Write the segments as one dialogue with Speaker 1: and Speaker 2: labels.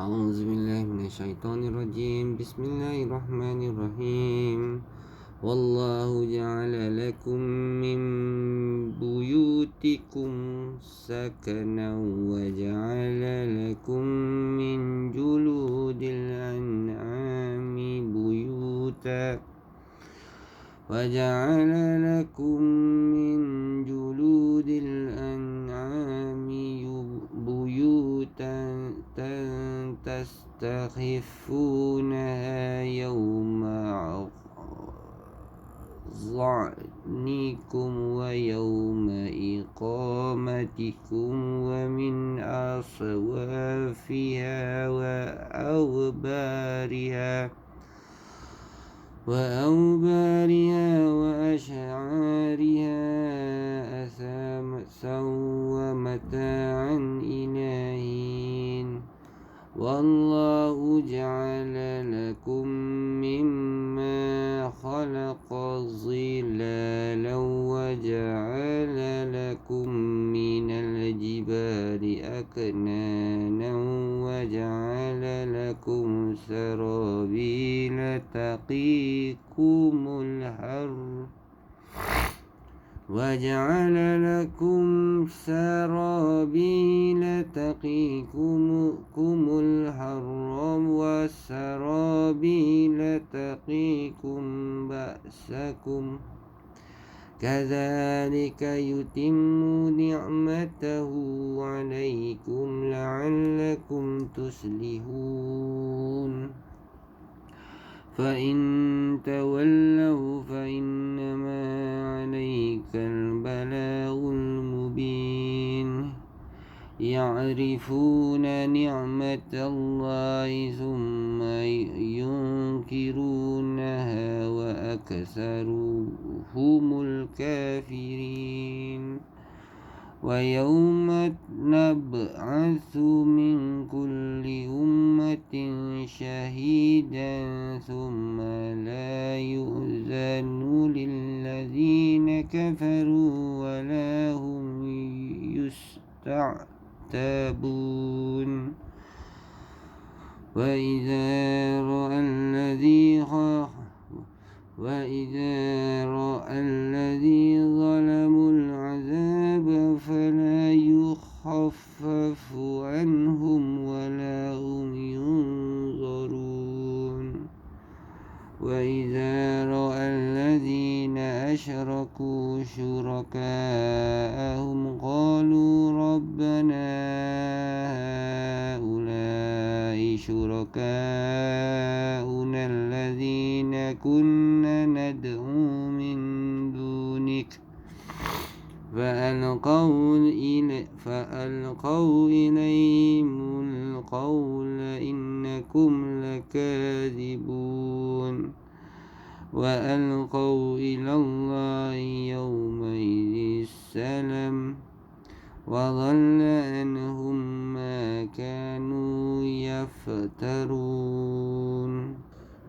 Speaker 1: أعوذ بالله من الشيطان الرجيم. بسم الله الرحمن الرحيم. والله جعل لكم من بيوتكم سكنا وجعل لكم من جلود الأنعام بيوتا تستخفونها يوم ظعنكم ويوم إقامتكم ومن أصوافها وأوبارها وأشعارها أثاثا ومتاعا إلى حين. والله جعل لكم مما خلق ظلالا وجعل لكم من الجبال أكنانا وجعل لكم سرابيل تقيكم الحر وسرابيل تقيكم بأسكم كذلك يتم نعمته عليكم لعلكم تصلحون. فإن تولوا فإنما عليك البلاغ المبين. يعرفون نعمة الله ثم ينكرونها وأكثرهم الكافرين. ويوم نبعث من كل أمة شهيدا ثم لا يؤذن للذين كفروا ولا هم يستعتبون. وإذا رأى الذي ظلموا العذاب فلا يخفف عنهم ولا هم ينظرون. وإذا رأى الذين أشركوا شركاءهم قالوا ربنا هؤلاء شركاؤنا الذين كنا ندعو من دونك فألقوا إليهم القول إنكم لكاذبون. وألقوا إلى الله يومئذ السلام وضل عنهم ما كانوا يفترون.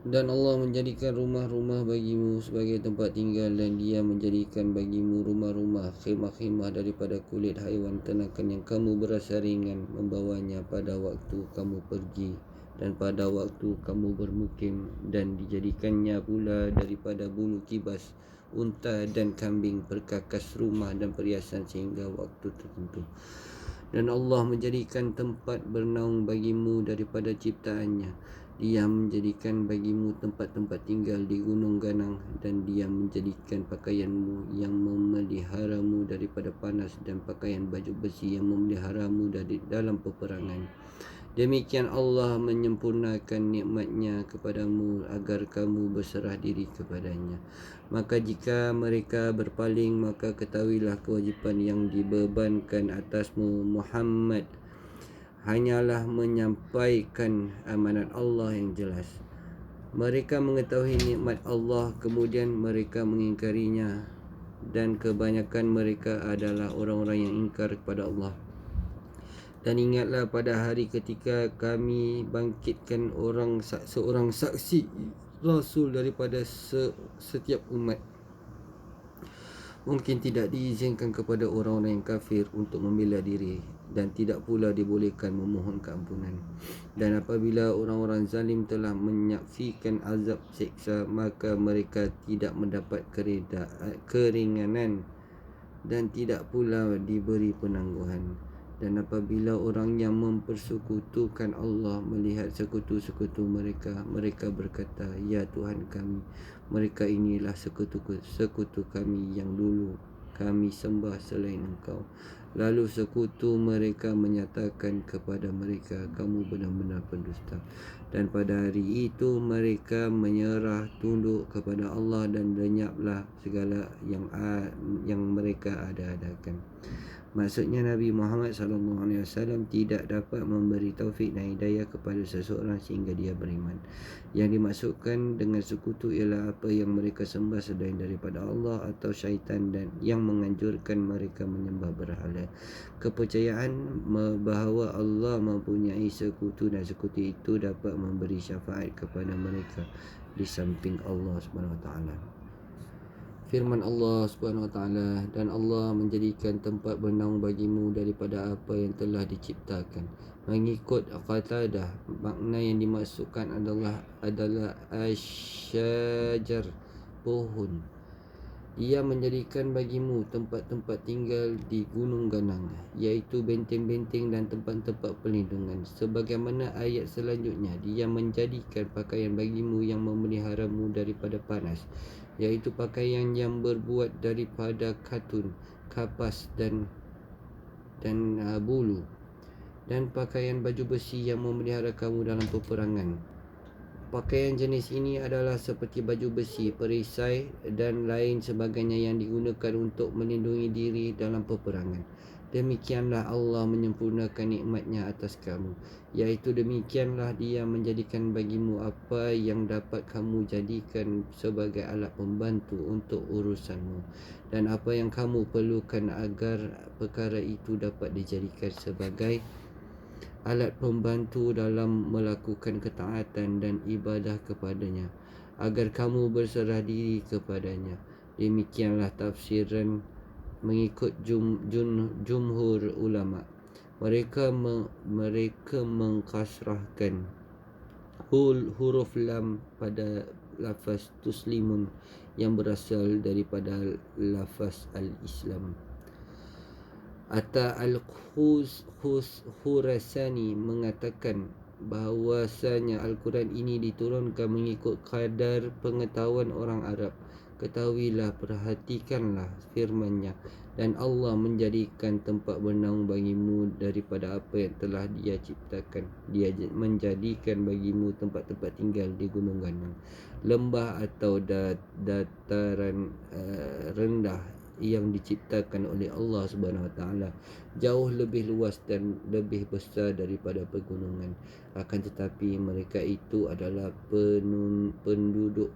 Speaker 1: Dan Allah menjadikan rumah-rumah bagimu sebagai tempat tinggal, dan Dia menjadikan bagimu rumah-rumah, khemah-khemah daripada kulit haiwan ternakan yang kamu berasa ringan membawanya pada waktu kamu pergi dan pada waktu kamu bermukim, dan dijadikannya pula daripada bulu kibas, unta dan kambing perkakas rumah dan perhiasan sehingga waktu tertentu. Dan Allah menjadikan tempat bernaung bagimu daripada ciptaannya. Dia menjadikan bagimu tempat-tempat tinggal di gunung ganang, dan Dia menjadikan pakaianmu yang memeliharamu daripada panas dan pakaian baju besi yang memeliharamu dari dalam peperangan. Demikian Allah menyempurnakan nikmat-Nya kepadamu agar kamu berserah diri kepadanya. Maka jika mereka berpaling, maka ketahuilah kewajipan yang dibebankan atasmu Muhammad hanyalah menyampaikan amanat Allah yang jelas. Mereka mengetahui nikmat Allah kemudian mereka mengingkarinya, dan kebanyakan mereka adalah orang-orang yang ingkar kepada Allah. Dan ingatlah pada hari ketika kami bangkitkan seorang saksi Rasul daripada setiap umat. Mungkin tidak diizinkan kepada orang-orang yang kafir untuk membela diri dan tidak pula dibolehkan memohon keampunan. Dan apabila orang-orang zalim telah menyaksikan azab seksa, maka mereka tidak mendapat keringanan dan tidak pula diberi penangguhan. Dan apabila orang yang mempersekutukan Allah melihat sekutu-sekutu mereka, mereka berkata, "Ya Tuhan kami, mereka inilah sekutu kami yang dulu kami sembah selain Engkau." Lalu sekutu mereka menyatakan kepada mereka, "Kamu benar-benar pendusta." Dan pada hari itu mereka menyerah tunduk kepada Allah dan lenyaplah segala yang mereka ada-adakan. Maksudnya Nabi Muhammad SAW tidak dapat memberi taufik dan hidayah kepada seseorang sehingga dia beriman. Yang dimaksudkan dengan sekutu ialah apa yang mereka sembah selain daripada Allah atau syaitan dan yang menganjurkan mereka menyembah berhala. Kepercayaan bahawa Allah mempunyai sekutu dan sekutu itu dapat memberi syafaat kepada mereka di samping Allah SWT. Firman Allah SWT, dan Allah menjadikan tempat bernaung bagimu daripada apa yang telah diciptakan. Mengikut Qatadah, makna yang dimaksudkan adalah asyajar, pohon. Ia menjadikan bagimu tempat-tempat tinggal di gunung ganang, iaitu benteng-benteng dan tempat-tempat perlindungan. Sebagaimana ayat selanjutnya, Dia menjadikan pakaian bagimu yang memeliharamu daripada panas, iaitu pakaian yang berbuat daripada katun, kapas dan bulu, dan pakaian baju besi yang memelihara kamu dalam peperangan. Pakaian jenis ini adalah seperti baju besi, perisai dan lain sebagainya yang digunakan untuk melindungi diri dalam peperangan. Demikianlah Allah menyempurnakan nikmatnya atas kamu, iaitu demikianlah Dia menjadikan bagimu apa yang dapat kamu jadikan sebagai alat pembantu untuk urusanmu, dan apa yang kamu perlukan agar perkara itu dapat dijadikan sebagai alat pembantu dalam melakukan ketaatan dan ibadah kepadanya, agar kamu berserah diri kepadanya. Demikianlah tafsiran mengikut jumhur ulama. Mereka mengkasrahkan huruf lam pada lafaz tuslimun yang berasal daripada lafaz al-Islam. Atta al-Khurasani mengatakan bahawasanya Al-Quran ini diturunkan mengikut kadar pengetahuan orang Arab. Ketahuilah, perhatikanlah firman-Nya, dan Allah menjadikan tempat bernaung bagimu daripada apa yang telah Dia ciptakan. Dia menjadikan bagimu tempat-tempat tinggal di gunung ganang, lembah atau dataran rendah yang diciptakan oleh Allah SWT, jauh lebih luas dan lebih besar daripada pegunungan. Akan tetapi mereka itu adalah penduduk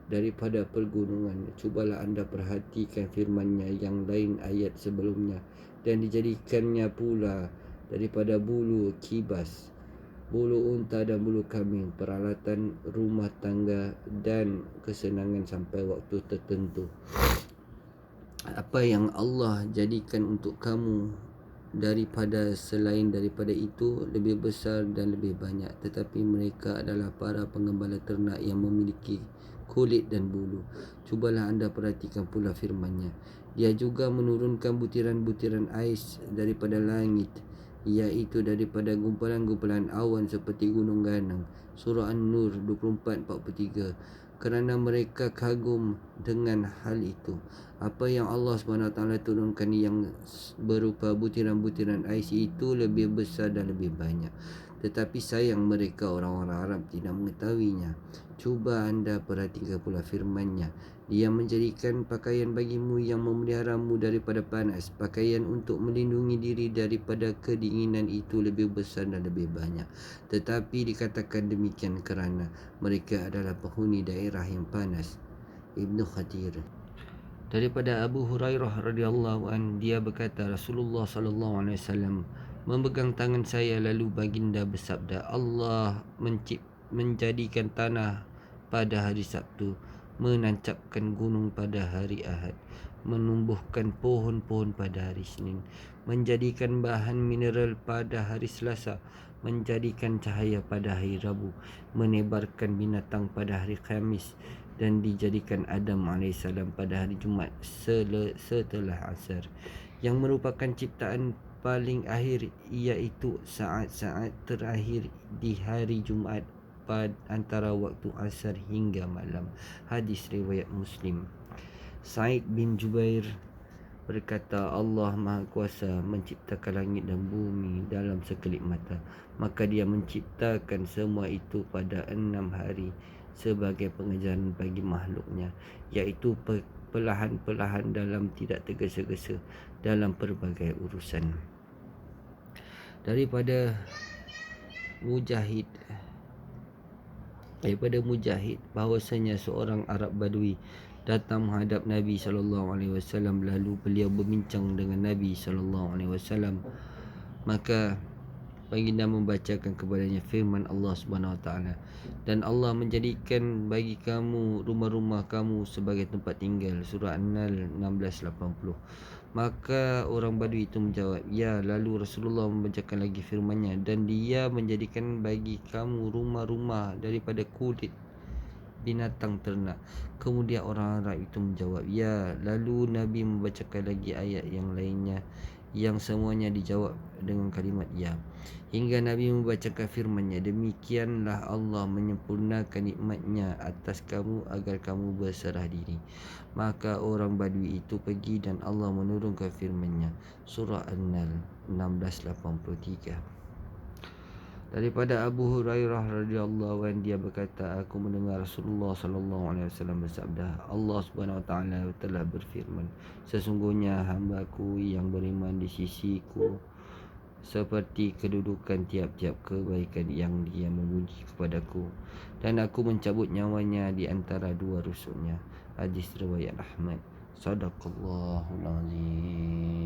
Speaker 1: daripada pegunungan. Cubalah anda perhatikan firman-Nya yang lain ayat sebelumnya. Dan dijadikannya pula daripada bulu kibas, bulu unta dan bulu kambing, peralatan rumah tangga dan kesenangan sampai waktu tertentu. Apa yang Allah jadikan untuk kamu daripada selain daripada itu lebih besar dan lebih banyak, tetapi mereka adalah para pengembala ternak yang memiliki kulit dan bulu. Cubalah anda perhatikan pula firman-Nya. Dia juga menurunkan butiran-butiran ais daripada langit, iaitu daripada gumpalan-gumpalan awan seperti gunung ganang. Surah An-Nur 24-43. Kerana mereka kagum dengan hal itu, apa yang Allah SWT turunkan yang berupa butiran-butiran ais itu lebih besar dan lebih banyak, tetapi sayang mereka orang-orang Arab tidak mengetahuinya. Cuba anda perhatikan pula firman-Nya. Dia menjadikan pakaian bagimu yang memeliharamu daripada panas. Pakaian untuk melindungi diri daripada kedinginan itu lebih besar dan lebih banyak, tetapi dikatakan demikian kerana mereka adalah penghuni daerah yang panas. Ibnu Khatir. Daripada Abu Hurairah radhiyallahu an, dia berkata, Rasulullah sallallahu alaihi wasallam memegang tangan saya, lalu baginda bersabda, Allah menjadikan tanah pada hari Sabtu, menancapkan gunung pada hari Ahad, menumbuhkan pohon-pohon pada hari Senin, menjadikan bahan mineral pada hari Selasa, menjadikan cahaya pada hari Rabu, menebarkan binatang pada hari Khamis, dan dijadikan Adam AS pada hari Jumaat setelah asar, yang merupakan ciptaan paling akhir, iaitu saat-saat terakhir di hari Jumaat pada antara waktu asar hingga malam. Hadis riwayat Muslim. Sa'id bin Jubair berkata, Allah Maha Kuasa menciptakan langit dan bumi dalam sekelip mata, maka dia menciptakan semua itu pada 6 hari sebagai pengajaran bagi makhluknya, iaitu perlahan-perlahan dalam tidak tergesa-gesa dalam pelbagai urusan. Daripada Mujahid bahawasanya seorang Arab Badui datang menghadap Nabi SAW, lalu beliau berbincang dengan Nabi SAW. Maka baginda membacakan kepadanya firman Allah SWT, dan Allah menjadikan bagi kamu rumah-rumah kamu sebagai tempat tinggal. Surah An-Nahl 1680. Maka orang Badui itu menjawab, ya. Lalu Rasulullah membacakan lagi firman-Nya, dan dia menjadikan bagi kamu rumah-rumah daripada kulit binatang ternak. Kemudian orang Arab itu menjawab, ya. Lalu Nabi membacakan lagi ayat yang lainnya, yang semuanya dijawab dengan kalimat ya, hingga Nabi membacakan firman-Nya, demikianlah Allah menyempurnakan nikmat-Nya atas kamu agar kamu berserah diri. Maka orang Badui itu pergi dan Allah menurunkan firman-Nya. Surah An-Nahl 1683. Daripada Abu Hurairah radhiyallahu anhu, dia berkata, aku mendengar Rasulullah sallallahu alaihi wasallam bersabda, Allah Subhanahu wa taala telah berfirman, sesungguhnya hamba-Ku yang beriman di sisiku seperti kedudukan tiap-tiap kebaikan yang dia memuji kepadaku, dan aku mencabut nyawanya di antara dua rusuknya. Hadis riwayat Ahmad. Sadaqallahul azim.